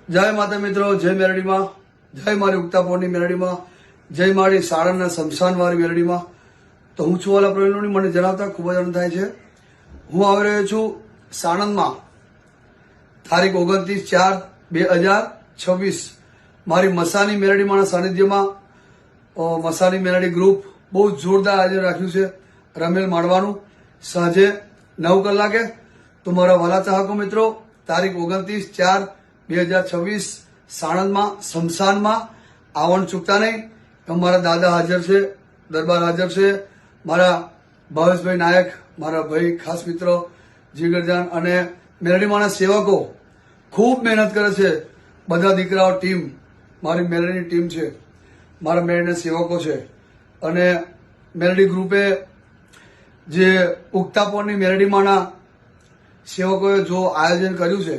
જય માતા મિત્રો, જય મેરડીમાં, જય મારી ઉગતાપોરની મેરડીમાં, જય મારી સાણંદના શમશાનવાળી મેરડીમાં. તો હું છું વાલા પ્રવીણની, મને જણાવતા ખૂબ જ આનંદ થાય છે. હું આવી રહ્યો છું સાણંદમાં તારીખ 29/4/2026 મારી મસાની મેરડીમાંના સાનિધ્યમાં. મસાની મેરડી ગ્રુપ બહુ જોરદાર આયોજન રાખ્યું છે રમેલ માંડવાનું સાંજે 9 કલાકે. તો મારા વાલા ચાહકો મિત્રો, તારીખ 29/4/2026 સાણંદમાં શમશાનમાં આવવાનું ચૂકતા નહીં. મારા દાદા હાજર છે, દરબાર હાજર છે, મારા ભાવેશભાઈ નાયક, મારા ભાઈ ખાસ મિત્રો જીગરજાન અને મેરડીમાંના સેવકો ખૂબ મહેનત કરે છે. બધા દીકરાઓ ટીમ, મારી મેરડીની ટીમ છે, મારા મેરડીના સેવકો છે. અને મેરડી ગ્રુપે જે ઉગતાપોરની મેરડીમાંના સેવકોએ જો આયોજન કર્યું છે